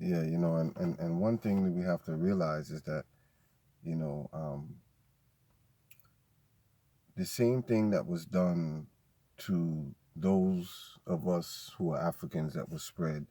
Yeah, and one thing that we have to realize is that, you know, the same thing that was done to those of us who are Africans that was spread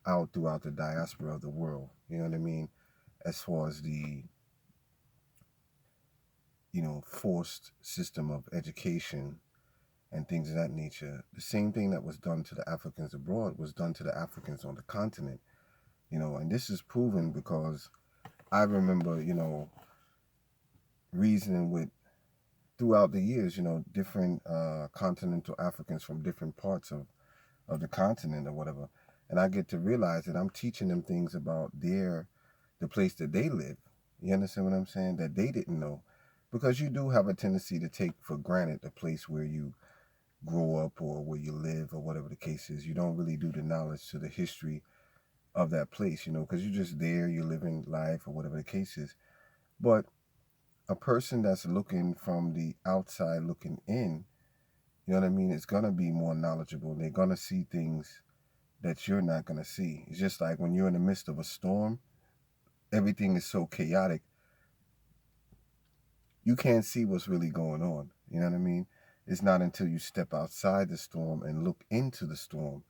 out throughout the diaspora of the world. You know what I mean? As far as the, forced system of education and things of that nature, the same thing that was done to the Africans abroad was done to the Africans on the continent. And this is proven because I remember, reasoning with throughout the years, different continental Africans from different parts of the continent or whatever. And I get to realize that I'm teaching them things about the place that they live. You understand what I'm saying? That they didn't know. Because you do have a tendency to take for granted the place where you grow up or where you live or whatever the case is. You don't really do the knowledge to the history of that place, because you're just there, you're living life or whatever the case is. But a person that's looking from the outside looking in, you know what I mean, is going to be more knowledgeable. They're going to see things that you're not going to see. It's just like when you're in the midst of a storm, everything is so chaotic, you can't see what's really going on. You know what I mean? It's not until you step outside the storm and look into the storm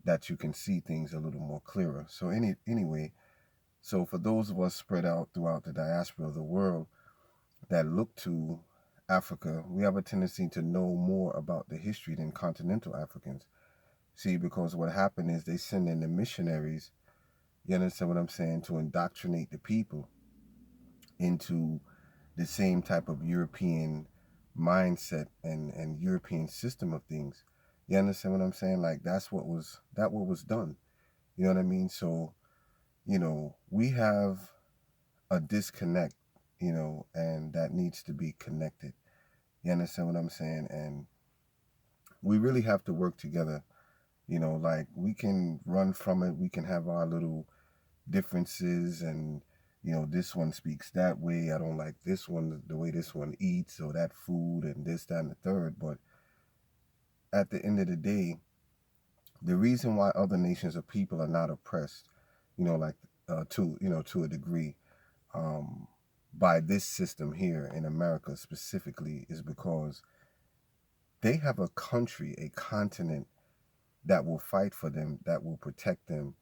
that you can see things a little more clearer. So anyway, so for those of us spread out throughout the diaspora of the world that look to Africa, we have a tendency to know more about the history than continental Africans. See, because what happened is they send in the missionaries, you understand what I'm saying, to indoctrinate the people into the same type of European mindset and European system of things. You understand what I'm saying? Like what was done. You know what I mean? So, we have a disconnect, and that needs to be connected. You understand what I'm saying? And we really have to work together. Like we can run from it. We can have our little differences and, this one speaks that way. I don't like this one, the way this one eats or that food and this, that, and the third. But at the end of the day, the reason why other nations of people are not oppressed, like to a degree, um, by this system here in America specifically is because they have a country, a continent that will fight for them, that will protect them,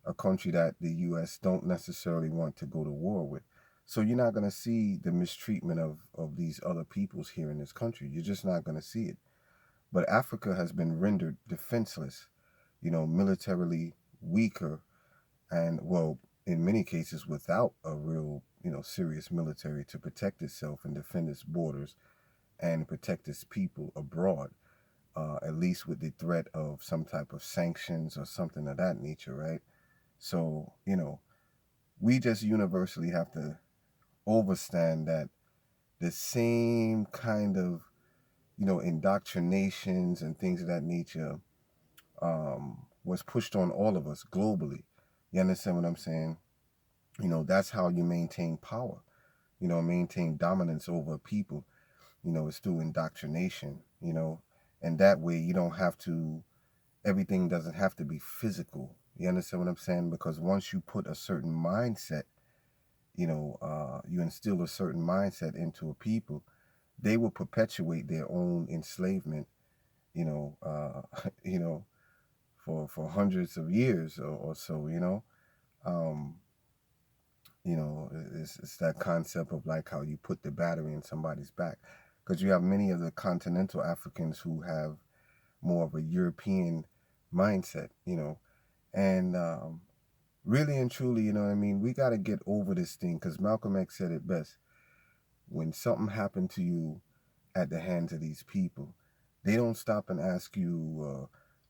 a country that the U.S. don't necessarily want to go to war with. So you're not going to see the mistreatment of these other peoples here in this country. You're just not going to see it. But Africa has been rendered defenseless, militarily weaker, and, well, in many cases, without a real, serious military to protect itself and defend its borders and protect its people abroad, at least with the threat of some type of sanctions or something of that nature, right? So, we just universally have to overstand that the same kind of, indoctrinations and things of that nature was pushed on all of us globally. You understand what I'm saying? That's how you maintain power, maintain dominance over people, it's through indoctrination, and that way you don't have to, everything doesn't have to be physical. You understand what I'm saying? Because once you put a certain mindset, you instill a certain mindset into a people, they will perpetuate their own enslavement, you know, you know, for hundreds of years or so, Um, it's that concept of like how you put the battery in somebody's back. Because you have many of the continental Africans who have more of a European mindset, and really and truly, you know what I mean? We got to get over this thing because Malcolm X said it best. When something happened to you at the hands of these people, they don't stop and ask you,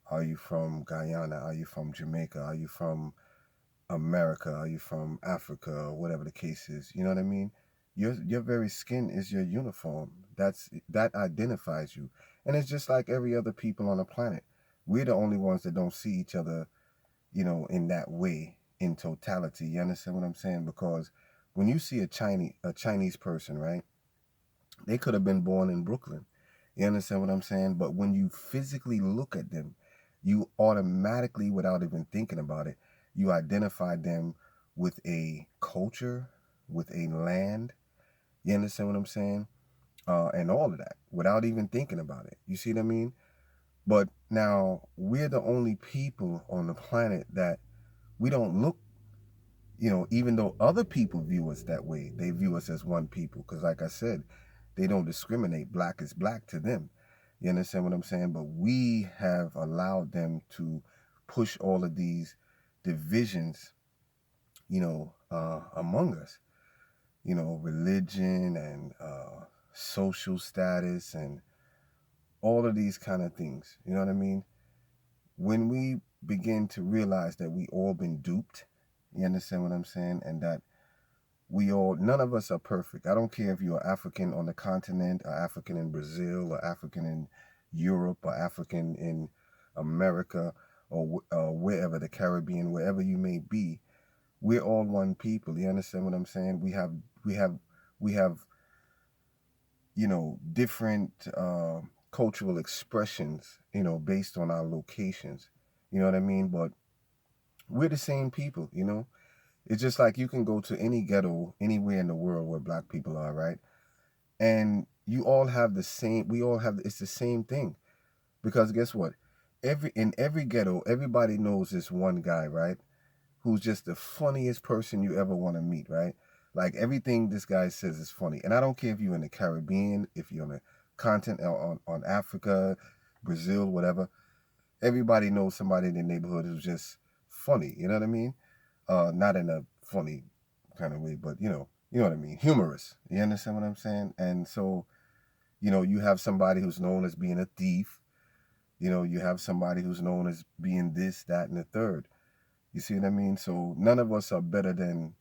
are you from Guyana? Are you from Jamaica? Are you from America? Are you from Africa? Or whatever the case is. You know what I mean? Your very skin is your uniform. That identifies you. And it's just like every other people on the planet. We're the only ones that don't see each other, in that way in totality. You understand what I'm saying? Because when you see a Chinese person, right? They could have been born in Brooklyn. You understand what I'm saying? But when you physically look at them, you automatically, without even thinking about it, You identify them with a culture, with a land. You understand what I'm saying? And all of that without even thinking about it. You see what I mean? But now we're the only people on the planet that we don't look, even though other people view us that way, they view us as one people. Because, like I said, they don't discriminate. Black is black to them. You understand what I'm saying? But we have allowed them to push all of these divisions, among us, religion and social status and all of these kind of things. You know what I mean? When we begin to realize that we all been duped, you understand what I'm saying? And that none of us are perfect. I don't care if you're African on the continent, or African in Brazil, or African in Europe, or African in America, or wherever, the Caribbean, wherever you may be. We're all one people. You understand what I'm saying? We have different cultural expressions, based on our locations. You know what I mean? But we're the same people. It's just like you can go to any ghetto anywhere in the world where black people are, right? And you all have the same, we all have, it's the same thing. Because guess what? In every ghetto, everybody knows this one guy, right? Who's just the funniest person you ever want to meet, right? Like everything this guy says is funny. And I don't care if you're in the Caribbean, if you're on the continent, on Africa, Brazil, whatever. Everybody knows somebody in the neighborhood who's just funny. You know what I mean? Not in a funny kind of way, but you know what I mean? Humorous. You understand what I'm saying? And so, you have somebody who's known as being a thief. You have somebody who's known as being this, that, and the third. You see what I mean? So none of us are better than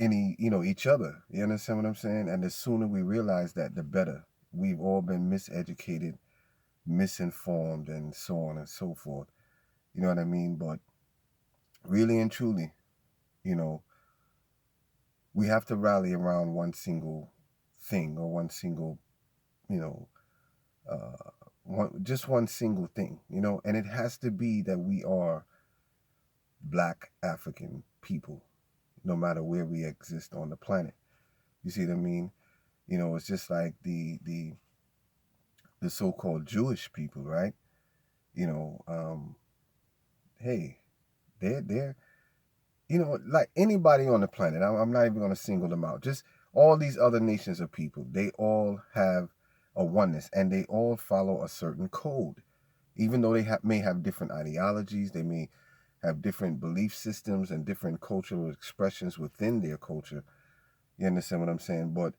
each other. You understand what I'm saying? And the sooner we realize that, the better. We've all been miseducated, misinformed, and so on and so forth. You know what I mean? But really and truly, you know, we have to rally around one single thing, or one single, you know, just one single thing, and it has to be that we are black African people, no matter where we exist on the planet. You see what I mean? It's just like the so-called Jewish people, right? You know, um, hey, they're like anybody on the planet. I'm not even going to single them out. Just all these other nations of people, they all have a oneness, and they all follow a certain code. Even though they may have different ideologies, they may have different belief systems and different cultural expressions within their culture. You understand what I'm saying? But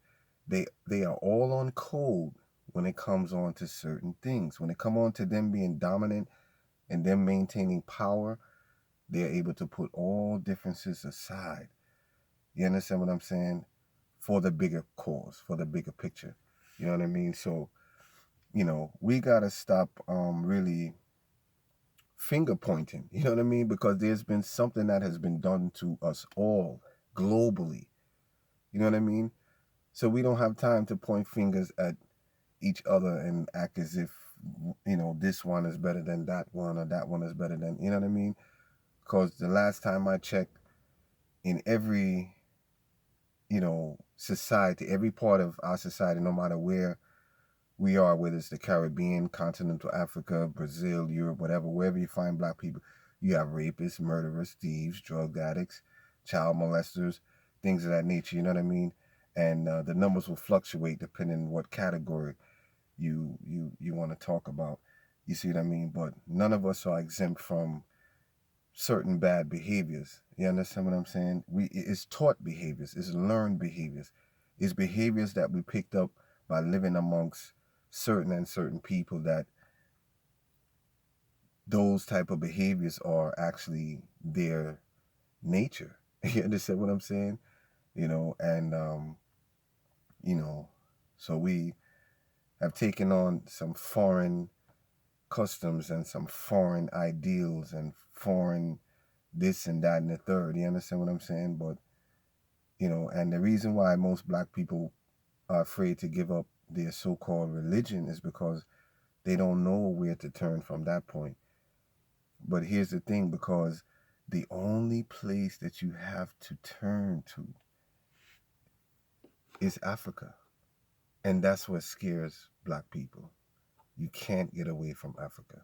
they are all on code when it comes on to certain things. When it come on to them being dominant and them maintaining power, they're able to put all differences aside. You understand what I'm saying? For the bigger cause, for the bigger picture. You know what I mean? So, we gotta stop really finger pointing. You know what I mean? Because there's been something that has been done to us all globally. You know what I mean? So we don't have time to point fingers at each other and act as if, this one is better than that one, or that one is better than, you know what I mean? Because the last time I checked, in every, society, every part of our society, no matter where we are, whether it's the Caribbean, continental Africa, Brazil, Europe, whatever, wherever you find black people, you have rapists, murderers, thieves, drug addicts, child molesters, things of that nature, you know what I mean? And the numbers will fluctuate depending on what category you want to talk about. You see what I mean? But none of us are exempt from certain bad behaviors. You understand what I'm saying? It's taught behaviors, it's learned behaviors, it's behaviors that we picked up by living amongst certain people, that those type of behaviors are actually their nature. You understand what I'm saying? And you know, so we have taken on some foreign customs and some foreign ideals and foreign this and that and the third. You understand what I'm saying? But and the reason why most black people are afraid to give up their so-called religion is because they don't know where to turn from that point. But here's the thing, because The only place that you have to turn to is Africa. And that's what scares black people. You can't get away from Africa.